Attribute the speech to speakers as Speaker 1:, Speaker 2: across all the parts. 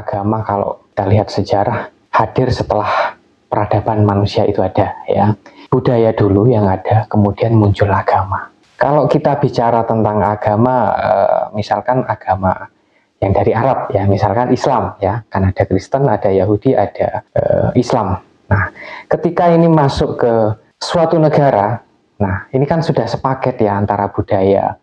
Speaker 1: agama kalau kita lihat sejarah hadir setelah peradaban manusia itu ada, ya. Budaya dulu yang ada, kemudian muncul agama. Kalau kita bicara tentang agama, misalkan agama yang dari Arab, ya, misalkan Islam, ya, kan ada Kristen, ada Yahudi, ada Islam. Nah, ketika ini masuk ke suatu negara, nah ini kan sudah sepaket ya antara budaya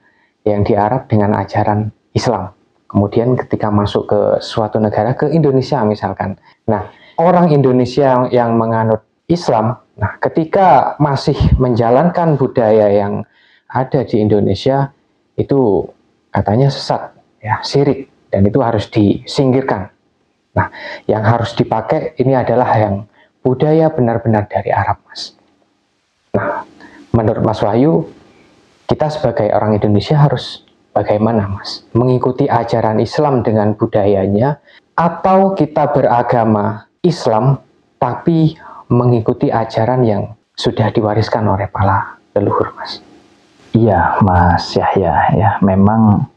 Speaker 1: yang di Arab dengan ajaran Islam. Kemudian ketika masuk ke suatu negara, ke Indonesia misalkan, nah orang Indonesia yang menganut Islam, nah ketika masih menjalankan budaya yang ada di Indonesia, itu katanya sesat, ya, syirik, dan itu harus disingkirkan. Nah, yang harus dipakai ini adalah yang budaya benar-benar dari Arab, Mas. Nah, menurut Mas Wahyu, kita sebagai orang Indonesia harus bagaimana, Mas? Mengikuti ajaran Islam dengan budayanya, atau kita beragama Islam tapi mengikuti ajaran yang sudah diwariskan oleh para leluhur, Mas?
Speaker 2: Iya, Mas Yahya, ya, memang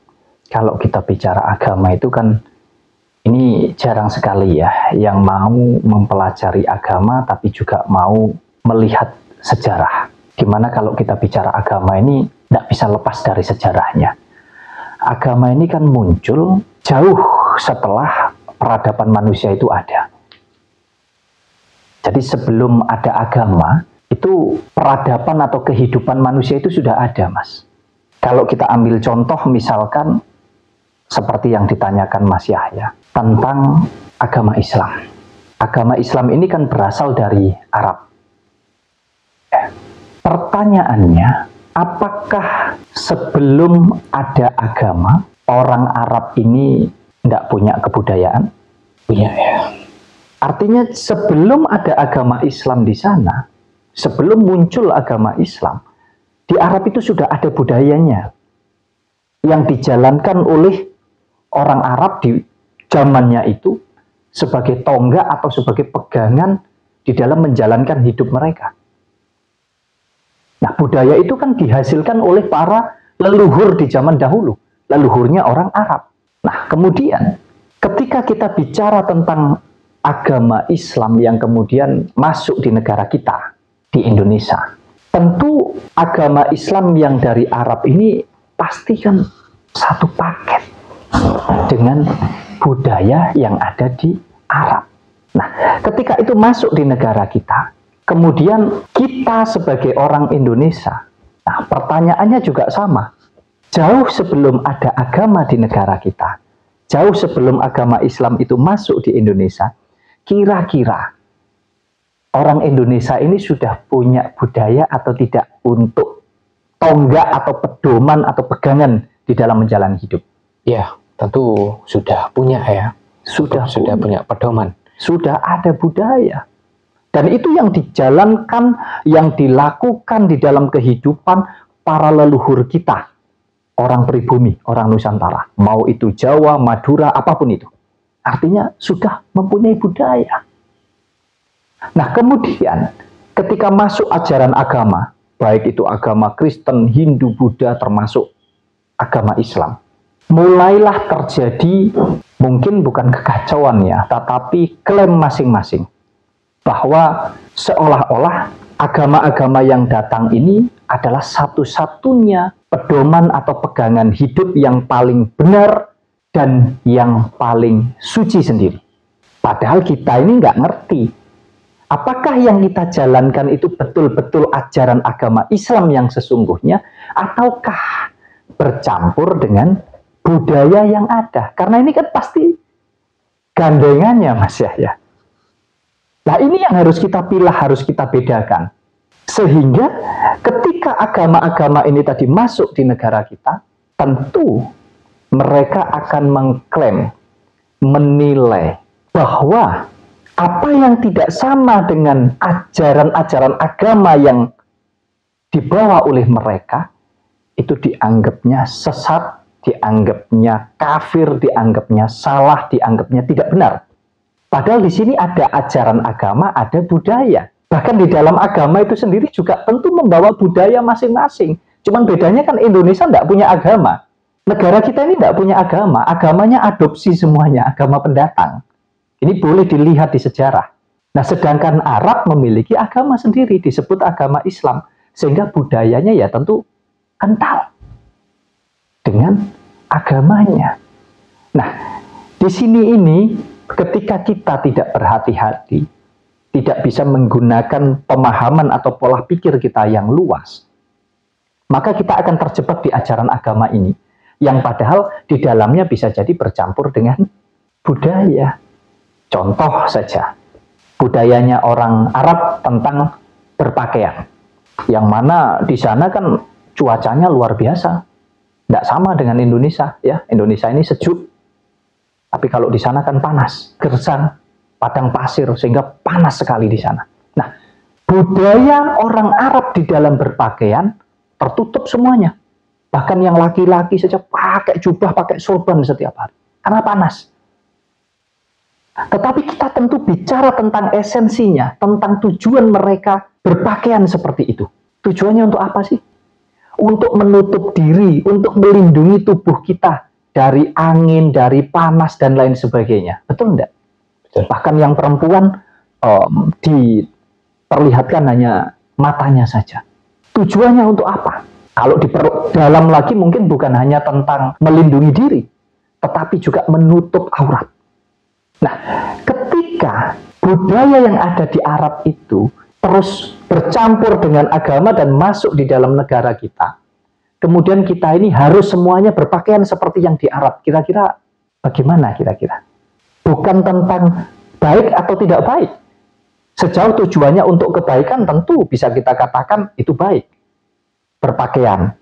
Speaker 2: kalau kita bicara agama itu kan ini jarang sekali ya yang mau mempelajari agama tapi juga mau melihat sejarah. Dimana kalau kita bicara agama ini tidak bisa lepas dari sejarahnya. Agama ini kan muncul jauh setelah peradaban manusia itu ada. Jadi sebelum ada agama, itu peradaban atau kehidupan manusia itu sudah ada, Mas. Kalau kita ambil contoh misalkan seperti yang ditanyakan Mas Yahya tentang agama Islam. Agama Islam ini kan berasal dari Arab. Pertanyaannya, apakah sebelum ada agama, orang Arab ini tidak punya kebudayaan?
Speaker 1: Punya, ya.
Speaker 2: Artinya sebelum ada agama Islam di sana, sebelum muncul agama Islam, di Arab itu sudah ada budayanya yang dijalankan oleh orang Arab di zamannya itu sebagai tonggak atau sebagai pegangan di dalam menjalankan hidup mereka. Nah, budaya itu kan dihasilkan oleh para leluhur di zaman dahulu, leluhurnya orang Arab. Nah, kemudian ketika kita bicara tentang agama Islam yang kemudian masuk di negara kita, di Indonesia, tentu agama Islam yang dari Arab ini pasti kan satu paket dengan budaya yang ada di Arab. Nah, ketika itu masuk di negara kita, kemudian kita sebagai orang Indonesia, nah pertanyaannya juga sama. Jauh sebelum ada agama di negara kita, jauh sebelum agama Islam itu masuk di Indonesia, kira-kira orang Indonesia ini sudah punya budaya atau tidak untuk tonggak atau pedoman atau pegangan di dalam menjalani hidup?
Speaker 1: Ya, tentu sudah punya, ya. Sudah punya pedoman.
Speaker 2: Sudah ada budaya. Dan itu yang dijalankan, yang dilakukan di dalam kehidupan para leluhur kita. Orang pribumi, orang Nusantara. Mau itu Jawa, Madura, apapun itu. Artinya sudah mempunyai budaya. Nah, kemudian ketika masuk ajaran agama, baik itu agama Kristen, Hindu, Buddha, termasuk agama Islam, mulailah terjadi, mungkin bukan kekacauan ya, tetapi klaim masing-masing bahwa seolah-olah agama-agama yang datang ini adalah satu-satunya pedoman atau pegangan hidup yang paling benar dan yang paling suci sendiri. Padahal kita ini nggak ngerti apakah yang kita jalankan itu betul-betul ajaran agama Islam yang sesungguhnya, ataukah bercampur dengan budaya yang ada. Karena ini kan pasti gandengannya, Mas Yahya. Nah, ini yang harus kita pilah, harus kita bedakan. Sehingga ketika agama-agama ini tadi masuk di negara kita, tentu mereka akan mengklaim, menilai bahwa apa yang tidak sama dengan ajaran-ajaran agama yang dibawa oleh mereka, itu dianggapnya sesat, dianggapnya kafir, dianggapnya salah, dianggapnya tidak benar. Padahal di sini ada ajaran agama, ada budaya. Bahkan di dalam agama itu sendiri juga tentu membawa budaya masing-masing. Cuman bedanya kan Indonesia tidak punya agama. Negara kita ini tidak punya agama. Agamanya adopsi semuanya, agama pendatang. Ini boleh dilihat di sejarah. Nah, sedangkan Arab memiliki agama sendiri, disebut agama Islam. Sehingga budayanya ya tentu kental dengan agamanya. Nah, di sini ini ketika kita tidak berhati-hati, tidak bisa menggunakan pemahaman atau pola pikir kita yang luas, maka kita akan terjebak di ajaran agama ini, yang padahal di dalamnya bisa jadi bercampur dengan budaya. Contoh saja, budayanya orang Arab tentang berpakaian, yang mana di sana kan cuacanya luar biasa, tidak sama dengan Indonesia. Ya, Indonesia ini sejuk, tapi kalau di sana kan panas, gersang, padang pasir, sehingga panas sekali di sana. Nah, budaya orang Arab di dalam berpakaian tertutup semuanya. Bahkan yang laki-laki saja pakai jubah, pakai sorban setiap hari. Karena panas. Tetapi kita tentu bicara tentang esensinya, tentang tujuan mereka berpakaian seperti itu. Tujuannya untuk apa sih? Untuk menutup diri, untuk melindungi tubuh kita dari angin, dari panas, dan lain sebagainya. Betul enggak? Betul. Bahkan yang perempuan diperlihatkan hanya matanya saja. Tujuannya untuk apa? Kalau dalam lagi mungkin bukan hanya tentang melindungi diri, tetapi juga menutup aurat. Nah, ketika budaya yang ada di Arab itu terus bercampur dengan agama dan masuk di dalam negara kita, kemudian kita ini harus semuanya berpakaian seperti yang di Arab. Kira-kira bagaimana kira-kira? Bukan tentang baik atau tidak baik. Sejauh tujuannya untuk kebaikan tentu bisa kita katakan itu baik, berpakaian.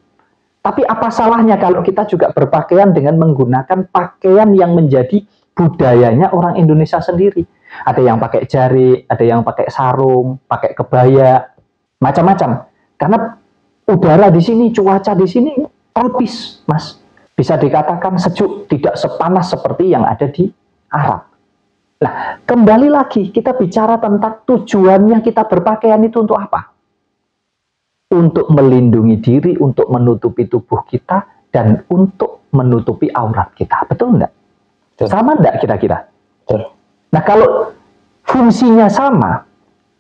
Speaker 2: Tapi apa salahnya kalau kita juga berpakaian dengan menggunakan pakaian yang menjadi budayanya orang Indonesia sendiri? Ada yang pakai jari, ada yang pakai sarung, pakai kebaya, macam-macam. Karena udara di sini, cuaca di sini tropis, Mas. Bisa dikatakan sejuk, tidak sepanas seperti yang ada di Arab. Nah, kembali lagi kita bicara tentang tujuannya kita berpakaian itu untuk apa? Untuk melindungi diri, untuk menutupi tubuh kita, dan untuk menutupi aurat kita. Betul enggak? Betul. Sama enggak kira-kira? Betul. Nah, kalau fungsinya sama,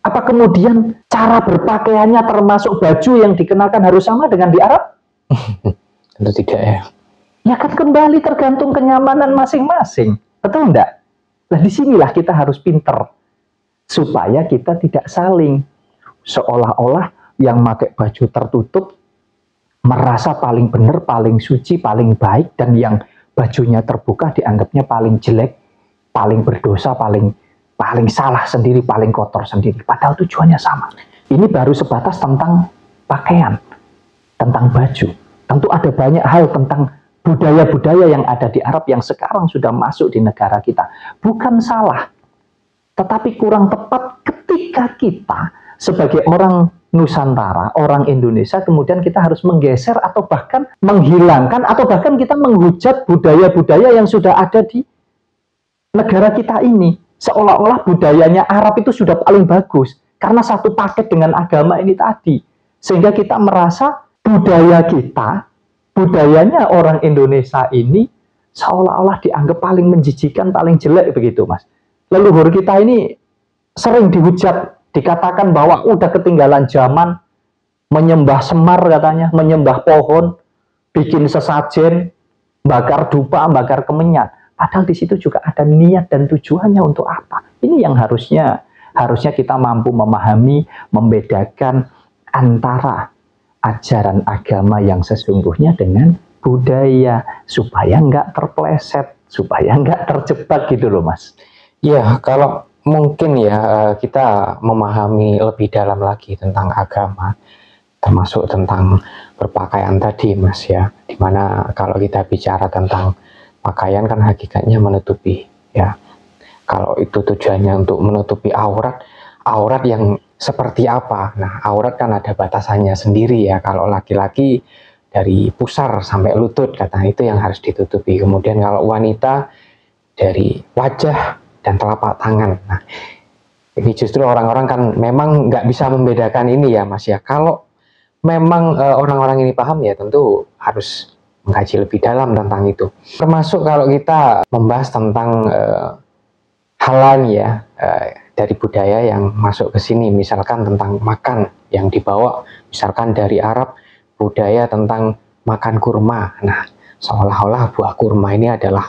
Speaker 2: apa kemudian cara berpakaiannya termasuk baju yang dikenakan harus sama dengan di Arab?
Speaker 1: Tentu tidak ya.
Speaker 2: Ya kan kembali tergantung kenyamanan masing-masing. Betul enggak? Nah, disinilah kita harus pinter. Supaya kita tidak saling. Seolah-olah yang pakai baju tertutup merasa paling benar, paling suci, paling baik. Dan yang bajunya terbuka dianggapnya paling jelek, paling berdosa, paling salah sendiri, paling kotor sendiri. Padahal tujuannya sama. Ini baru sebatas tentang pakaian, tentang baju. Tentu ada banyak hal tentang budaya-budaya yang ada di Arab yang sekarang sudah masuk di negara kita. Bukan salah, tetapi kurang tepat ketika kita sebagai orang Nusantara, orang Indonesia, kemudian kita harus menggeser atau bahkan menghilangkan atau bahkan kita menghujat budaya-budaya yang sudah ada di negara kita ini. Seolah-olah budayanya Arab itu sudah paling bagus karena satu paket dengan agama ini tadi. Sehingga kita merasa budaya kita, budayanya orang Indonesia ini seolah-olah dianggap paling menjijikan, paling jelek begitu, Mas. Leluhur kita ini sering dihujat, dikatakan bahwa udah ketinggalan zaman, menyembah semar katanya, menyembah pohon, bikin sesajen, bakar dupa, bakar kemenyan. Padahal di situ juga ada niat dan tujuannya untuk apa. Ini yang harusnya kita mampu memahami, membedakan antara ajaran agama yang sesungguhnya dengan budaya, supaya nggak terpleset, supaya nggak terjebak gitu loh, Mas.
Speaker 1: Ya, kalau mungkin ya kita memahami lebih dalam lagi tentang agama, termasuk tentang berpakaian tadi, Mas ya. Dimana kalau kita bicara tentang pakaian kan hakikatnya menutupi, ya. Kalau itu tujuannya untuk menutupi aurat, aurat yang seperti apa? Nah, aurat kan ada batasannya sendiri ya. Kalau laki-laki dari pusar sampai lutut, katanya itu yang harus ditutupi. Kemudian kalau wanita dari wajah dan telapak tangan. Nah, ini justru orang-orang kan memang nggak bisa membedakan ini ya, Mas ya. Kalau memang orang-orang ini paham ya tentu harus mengkaji lebih dalam tentang itu. Termasuk kalau kita membahas tentang hal lain ya dari budaya yang masuk ke sini, misalkan tentang makan yang dibawa, misalkan dari Arab budaya tentang makan kurma. Nah, seolah-olah buah kurma ini adalah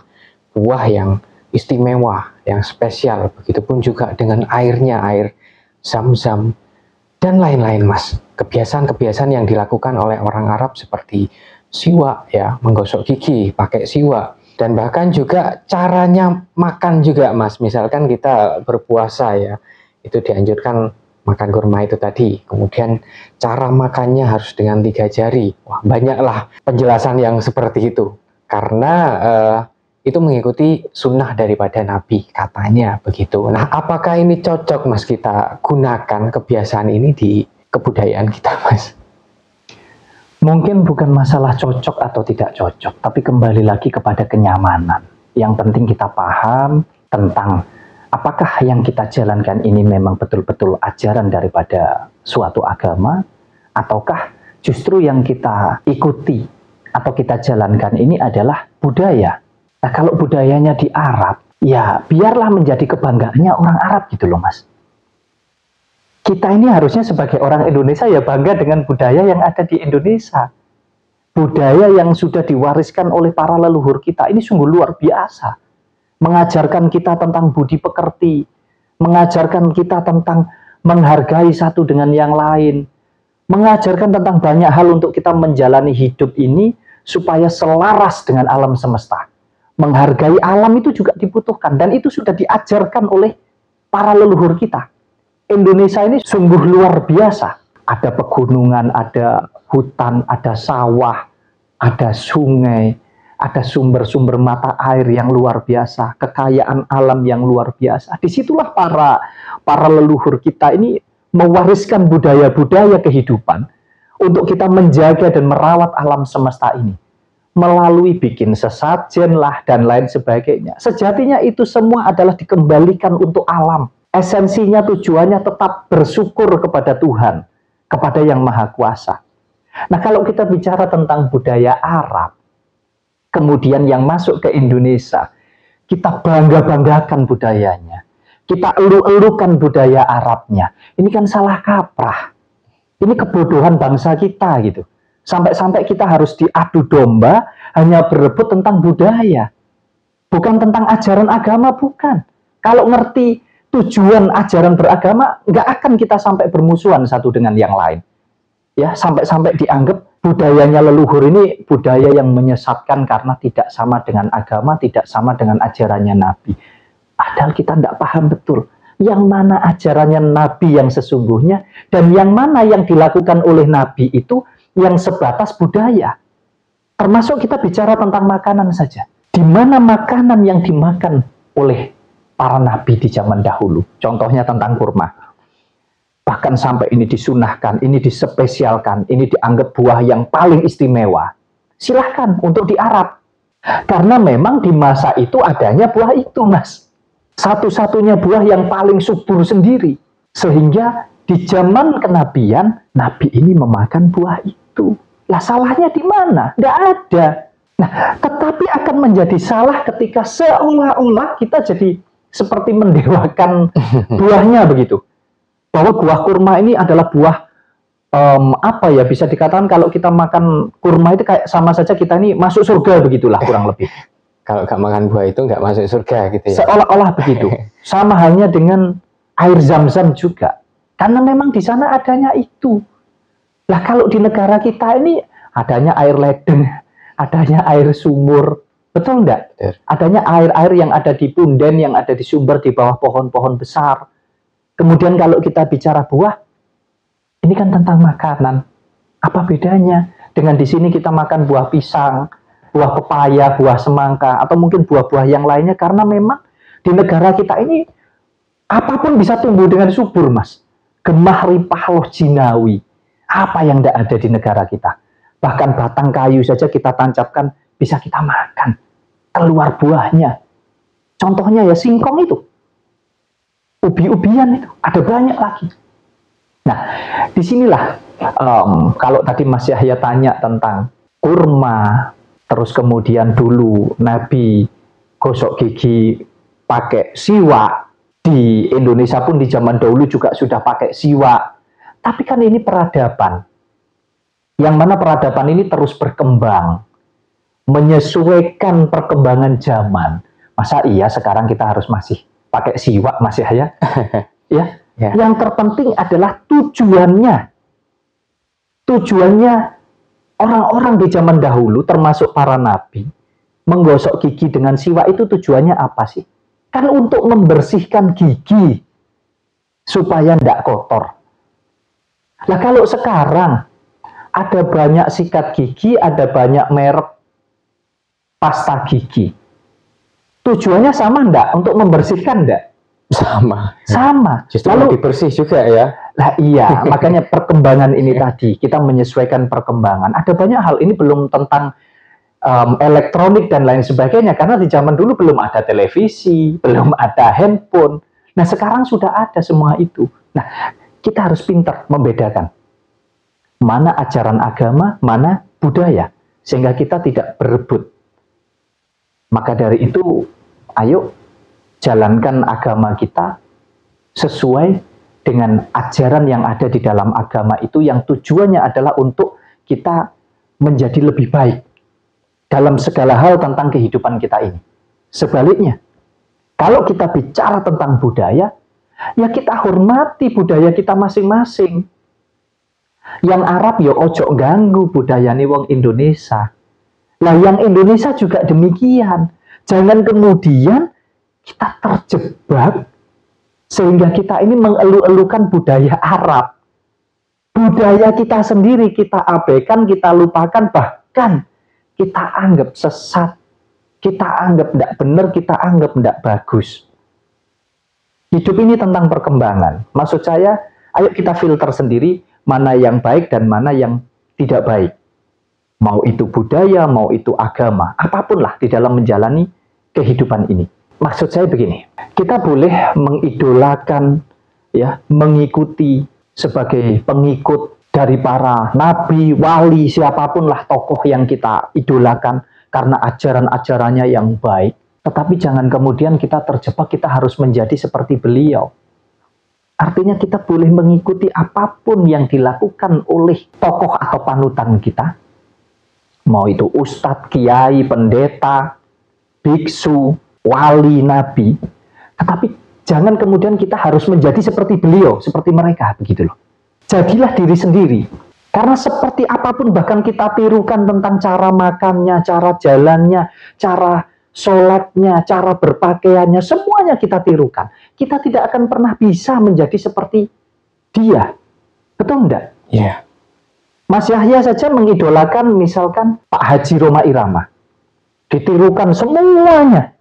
Speaker 1: buah yang istimewa, yang spesial. Begitupun juga dengan airnya, air zam-zam dan lain-lain, Mas. Kebiasaan-kebiasaan yang dilakukan oleh orang Arab seperti siwak ya, menggosok gigi pakai siwak. Dan bahkan juga caranya makan juga, Mas. Misalkan kita berpuasa ya, itu dianjurkan makan kurma itu tadi. Kemudian cara makannya harus dengan 3 jari. Wah, banyaklah penjelasan yang seperti itu. Karena itu mengikuti sunnah daripada Nabi, katanya begitu. Nah, apakah ini cocok, Mas, kita gunakan kebiasaan ini di kebudayaan kita, Mas?
Speaker 2: Mungkin bukan masalah cocok atau tidak cocok, tapi kembali lagi kepada kenyamanan. Yang penting kita paham tentang apakah yang kita jalankan ini memang betul-betul ajaran daripada suatu agama, ataukah justru yang kita ikuti atau kita jalankan ini adalah budaya. Nah, kalau budayanya di Arab, ya biarlah menjadi kebanggaannya orang Arab gitu loh, Mas. Kita ini harusnya sebagai orang Indonesia ya bangga dengan budaya yang ada di Indonesia. Budaya yang sudah diwariskan oleh para leluhur kita ini sungguh luar biasa. Mengajarkan kita tentang budi pekerti, mengajarkan kita tentang menghargai satu dengan yang lain, mengajarkan tentang banyak hal untuk kita menjalani hidup ini supaya selaras dengan alam semesta. Menghargai alam itu juga dibutuhkan dan itu sudah diajarkan oleh para leluhur kita. Indonesia ini sungguh luar biasa. Ada pegunungan, ada hutan, ada sawah, ada sungai, ada sumber-sumber mata air yang luar biasa, kekayaan alam yang luar biasa. Disitulah para leluhur kita ini mewariskan budaya-budaya kehidupan untuk kita menjaga dan merawat alam semesta ini. Melalui bikin sesajen lah dan lain sebagainya. Sejatinya itu semua adalah dikembalikan untuk alam. Esensinya, tujuannya tetap bersyukur kepada Tuhan, kepada Yang Maha Kuasa. Nah, kalau kita bicara tentang budaya Arab, kemudian yang masuk ke Indonesia, kita bangga-banggakan budayanya, kita elu-elukan budaya Arabnya. Ini kan salah kaprah. Ini kebodohan bangsa kita gitu. Sampai-sampai kita harus diadu domba hanya berebut tentang budaya. Bukan tentang ajaran agama, bukan. Kalau ngerti tujuan ajaran beragama, nggak akan kita sampai bermusuhan satu dengan yang lain. Ya, sampai-sampai dianggap budayanya leluhur ini budaya yang menyesatkan karena tidak sama dengan agama, tidak sama dengan ajarannya Nabi. Padahal kita nggak paham betul yang mana ajarannya Nabi yang sesungguhnya dan yang mana yang dilakukan oleh Nabi itu yang sebatas budaya. Termasuk kita bicara tentang makanan saja. Di mana makanan yang dimakan oleh para nabi di zaman dahulu. Contohnya tentang kurma. Bahkan sampai ini disunahkan, ini dispesialkan, ini dianggap buah yang paling istimewa. Silahkan untuk di Arab. Karena memang di masa itu adanya buah itu, Mas. Satu-satunya buah yang paling subur sendiri. Sehingga di zaman kenabian, Nabi ini memakan buah itu. Lah salahnya di mana? Tidak ada. Nah, tetapi akan menjadi salah ketika seolah-olah kita jadi seperti mendewakan buahnya begitu. Bahwa buah kurma ini adalah buah apa ya, bisa dikatakan kalau kita makan kurma itu kayak sama saja kita ini masuk surga begitulah kurang lebih.
Speaker 1: Kalau nggak makan buah itu nggak masuk surga gitu ya.
Speaker 2: Seolah-olah begitu. Sama halnya dengan air zam-zam juga. Karena memang di sana adanya itu. Lah kalau di negara kita ini adanya air ledeng, adanya air sumur. Betul enggak? Adanya air-air yang ada di punden, yang ada di sumber di bawah pohon-pohon besar. Kemudian kalau kita bicara buah, ini kan tentang makanan. Apa bedanya dengan di sini kita makan buah pisang, buah pepaya, buah semangka, atau mungkin buah-buah yang lainnya? Karena memang di negara kita ini apapun bisa tumbuh dengan subur, Mas. Gemah ripah loh jinawi. Apa yang tidak ada di negara kita? Bahkan batang kayu saja kita tancapkan, bisa kita makan. Keluar buahnya. Contohnya ya singkong itu. Ubi-ubian itu. Ada banyak lagi. Nah, disinilah kalau tadi Mas Yahya tanya tentang kurma, terus kemudian dulu Nabi gosok gigi pakai siwak, Di Indonesia pun di zaman dahulu juga sudah pakai siwak. Tapi kan ini peradaban. Yang mana peradaban ini terus berkembang, menyesuaikan perkembangan zaman. Masa iya sekarang kita harus masih pakai siwak, Mas Yahya? Ya.
Speaker 1: Ya.
Speaker 2: Yang terpenting adalah tujuannya. Tujuannya orang-orang di zaman dahulu, termasuk para nabi, menggosok gigi dengan siwak itu tujuannya apa sih? Kan untuk membersihkan gigi supaya tidak kotor. Nah kalau sekarang ada banyak sikat gigi, ada banyak merek pasta gigi, tujuannya sama enggak? Untuk membersihkan enggak? Sama.
Speaker 1: Justru
Speaker 2: Lalu
Speaker 1: lebih bersih juga ya.
Speaker 2: Lah iya, makanya perkembangan ini tadi, kita menyesuaikan perkembangan. Ada banyak hal, ini belum tentang elektronik dan lain sebagainya, karena di zaman dulu belum ada televisi, belum ada handphone. Nah sekarang sudah ada semua itu. Nah kita harus pintar membedakan mana ajaran agama, mana budaya, sehingga kita tidak berebut. Maka dari itu, ayo jalankan agama kita sesuai dengan ajaran yang ada di dalam agama itu, yang tujuannya adalah untuk kita menjadi lebih baik dalam segala hal tentang kehidupan kita ini. Sebaliknya, kalau kita bicara tentang budaya, ya kita hormati budaya kita masing-masing. Yang Arab ya ojo ganggu budayane wong Indonesia. Nah yang Indonesia juga demikian. Jangan kemudian kita terjebak sehingga kita ini mengeluh-elukan budaya Arab. Budaya kita sendiri kita abaikan, kita lupakan, bahkan kita anggap sesat, kita anggap tidak benar, kita anggap tidak bagus. Hidup ini tentang perkembangan. Maksud saya, ayo kita filter sendiri mana yang baik dan mana yang tidak baik. Mau itu budaya, mau itu agama, apapun lah di dalam menjalani kehidupan ini. Maksud saya begini, kita boleh mengidolakan, ya, mengikuti sebagai pengikut dari para nabi, wali, siapapun lah tokoh yang kita idolakan karena ajaran-ajarannya yang baik. Tetapi jangan kemudian kita terjebak, kita harus menjadi seperti beliau. Artinya kita boleh mengikuti apapun yang dilakukan oleh tokoh atau panutan kita. Mau itu ustadz, kiai, pendeta, biksu, wali, nabi. Tetapi jangan kemudian kita harus menjadi seperti beliau, seperti mereka, begitu loh. Jadilah diri sendiri. Karena seperti apapun bahkan kita tirukan tentang cara makannya, cara jalannya, cara sholatnya, cara berpakaiannya, semuanya kita tirukan. Kita tidak akan pernah bisa menjadi seperti dia. Betul enggak?
Speaker 1: Iya. Yeah.
Speaker 2: Mas Yahya saja mengidolakan misalkan Pak Haji Rhoma Irama. Ditirukan semuanya.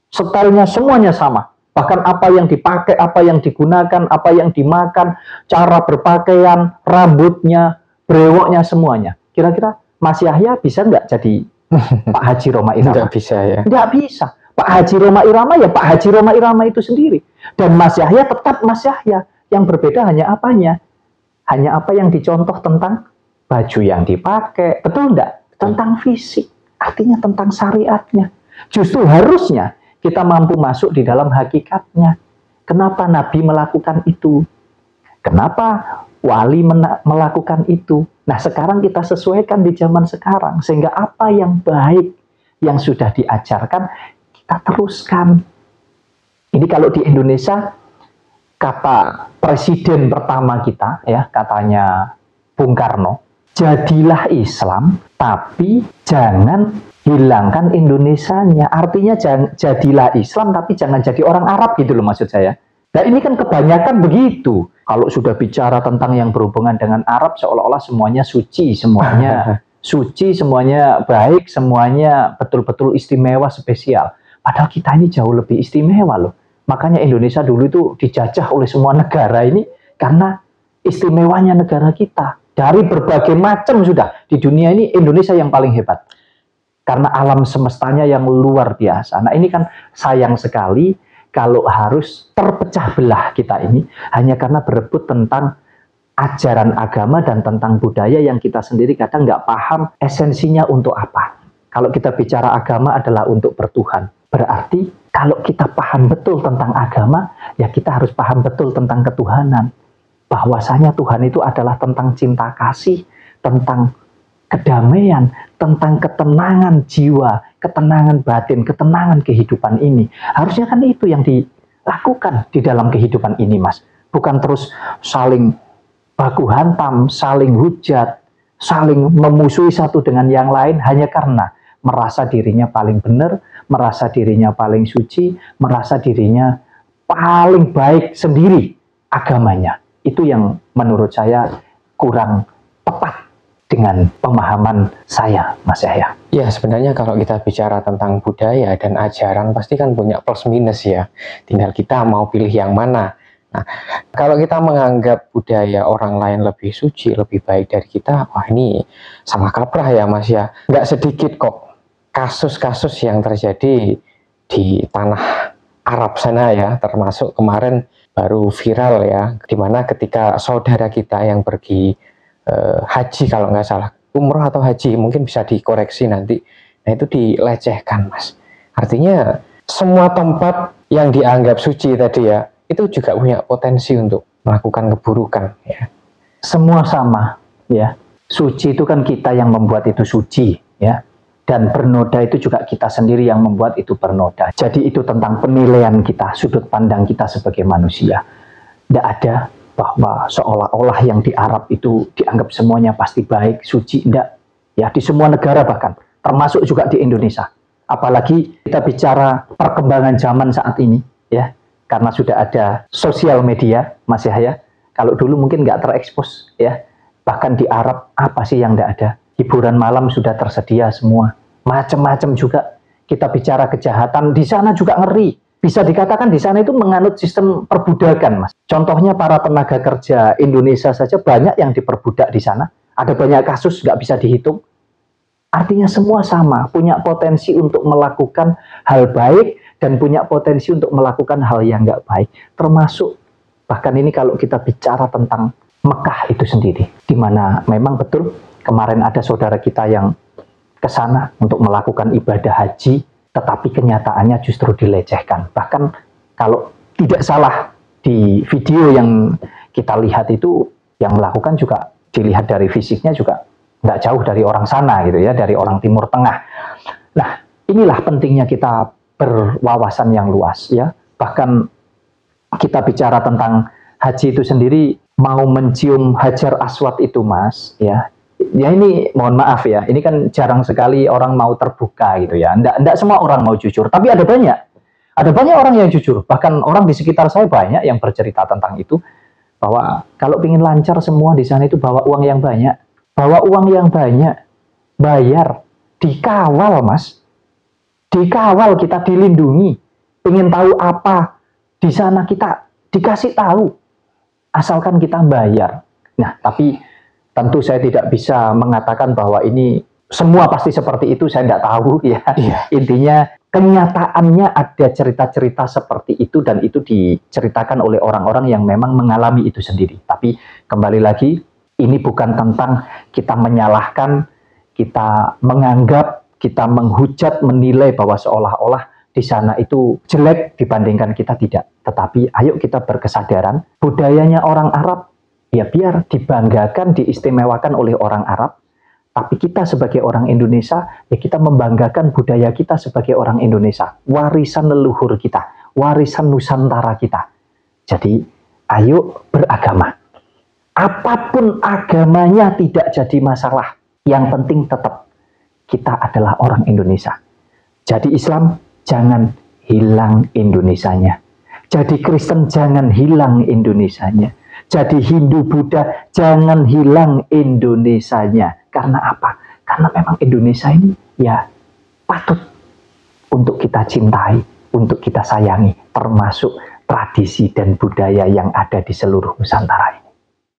Speaker 2: Stylenya semuanya sama. Bahkan apa yang dipakai, apa yang digunakan, apa yang dimakan, cara berpakaian, rambutnya, brewoknya, semuanya. Kira-kira Mas Yahya bisa nggak jadi Pak Haji Rhoma Irama?
Speaker 1: Nggak bisa ya.
Speaker 2: Nggak bisa. Pak Haji Rhoma Irama ya Pak Haji Rhoma Irama itu sendiri. Dan Mas Yahya tetap Mas Yahya. Yang berbeda hanya apanya? Hanya apa yang dicontoh tentang baju yang dipakai. Betul nggak? Tentang fisik. Artinya tentang syariatnya. Justru harusnya kita mampu masuk di dalam hakikatnya. Kenapa Nabi melakukan itu? Kenapa wali melakukan itu? Nah sekarang kita sesuaikan di zaman sekarang. Sehingga apa yang baik yang sudah diajarkan kita teruskan. Ini kalau di Indonesia, kata presiden pertama kita, ya katanya Bung Karno, jadilah Islam, tapi jangan hilangkan Indonesianya. Artinya jadilah Islam, tapi jangan jadi orang Arab gitu loh maksud saya. Nah ini kan kebanyakan begitu. Kalau sudah bicara tentang yang berhubungan dengan Arab, seolah-olah semuanya suci, semuanya suci, semuanya baik, semuanya betul-betul istimewa, spesial. Padahal kita ini jauh lebih istimewa loh. Makanya Indonesia dulu itu dijajah oleh semua negara ini karena istimewanya negara kita. Dari berbagai macam sudah. Di dunia ini Indonesia yang paling hebat. Karena alam semestanya yang luar biasa. Nah ini kan sayang sekali kalau harus terpecah belah kita ini hanya karena berebut tentang ajaran agama dan tentang budaya yang kita sendiri kadang nggak paham esensinya untuk apa. Kalau kita bicara agama adalah untuk bertuhan. Berarti kalau kita paham betul tentang agama, ya kita harus paham betul tentang ketuhanan. Bahwasanya Tuhan itu adalah tentang cinta kasih, tentang kedamaian, tentang ketenangan jiwa, ketenangan batin, ketenangan kehidupan ini. Harusnya kan itu yang dilakukan di dalam kehidupan ini, Mas. Bukan terus saling baku hantam, saling hujat, saling memusuhi satu dengan yang lain hanya karena merasa dirinya paling benar, merasa dirinya paling suci, merasa dirinya paling baik sendiri agamanya. Itu yang menurut saya kurang tepat dengan pemahaman saya, Mas Yahya.
Speaker 1: Ya, sebenarnya kalau kita bicara tentang budaya dan ajaran pasti kan punya plus minus ya. Tinggal kita mau pilih yang mana. Nah, kalau kita menganggap budaya orang lain lebih suci, lebih baik dari kita, wah ini salah kaprah ya Mas ya. Nggak sedikit kok kasus-kasus yang terjadi di tanah Arab sana ya, termasuk kemarin baru viral ya, dimana ketika saudara kita yang pergi haji kalau nggak salah, umroh atau haji, mungkin bisa dikoreksi nanti, nah itu dilecehkan Mas. Artinya semua tempat yang dianggap suci tadi ya, itu juga punya potensi untuk melakukan keburukan ya.
Speaker 2: Semua sama ya, suci itu kan kita yang membuat itu suci ya. Dan bernoda itu juga kita sendiri yang membuat itu bernoda. Jadi itu tentang penilaian kita, sudut pandang kita sebagai manusia. Tidak ada bahwa seolah-olah yang di Arab itu dianggap semuanya pasti baik, suci. Tidak. Ya, di semua negara bahkan, termasuk juga di Indonesia. Apalagi kita bicara perkembangan zaman saat ini, ya, karena sudah ada sosial media, Mas Yahya. Kalau dulu mungkin nggak terekspos, ya. Bahkan di Arab, apa sih yang nggak ada? Hiburan malam sudah tersedia semua. Macam-macam juga. Kita bicara kejahatan, di sana juga ngeri. Bisa dikatakan di sana itu menganut sistem perbudakan, Mas. Contohnya para tenaga kerja Indonesia saja banyak yang diperbudak di sana. Ada banyak kasus nggak bisa dihitung. Artinya semua sama, punya potensi untuk melakukan hal baik dan punya potensi untuk melakukan hal yang nggak baik. Termasuk, bahkan ini kalau kita bicara tentang Mekah itu sendiri, di mana memang betul kemarin ada saudara kita yang ke sana untuk melakukan ibadah haji, tetapi kenyataannya justru dilecehkan. Bahkan kalau tidak salah di video yang kita lihat itu, yang melakukan juga dilihat dari fisiknya juga nggak jauh dari orang sana gitu ya, dari orang Timur Tengah. Nah, inilah pentingnya kita berwawasan yang luas ya. Bahkan kita bicara tentang haji itu sendiri, mau mencium Hajar Aswad itu Mas ya. Ya ini mohon maaf ya, ini kan jarang sekali orang mau terbuka gitu ya. Nggak semua orang mau jujur, tapi ada banyak. Ada banyak orang yang jujur, bahkan orang di sekitar saya banyak yang bercerita tentang itu, bahwa kalau ingin lancar semua di sana itu bawa uang yang banyak. Bawa uang yang banyak, bayar, dikawal Mas. Dikawal, kita dilindungi. Pengen tahu apa di sana kita dikasih tahu. Asalkan kita bayar. Nah, tapi tentu saya tidak bisa mengatakan bahwa ini semua pasti seperti itu, saya tidak tahu ya. Iya. Intinya kenyataannya ada cerita-cerita seperti itu dan itu diceritakan oleh orang-orang yang memang mengalami itu sendiri. Tapi kembali lagi, ini bukan tentang kita menyalahkan, kita menganggap, kita menghujat, menilai bahwa seolah-olah di sana itu jelek dibandingkan kita, tidak. Tetapi ayo kita berkesadaran, budayanya orang Arab, ya biar dibanggakan, diistimewakan oleh orang Arab, tapi kita sebagai orang Indonesia, ya kita membanggakan budaya kita sebagai orang Indonesia, warisan leluhur kita, warisan Nusantara kita. Jadi, ayo beragama. Apapun agamanya tidak jadi masalah. Yang penting tetap kita adalah orang Indonesia. Jadi Islam, jangan hilang Indonesianya. Jadi Kristen, jangan hilang Indonesianya. Jadi Hindu, Buddha, jangan hilang Indonesianya. Karena apa? Karena memang Indonesia ini ya patut untuk kita cintai, untuk kita sayangi, termasuk tradisi dan budaya yang ada di seluruh Nusantara ini.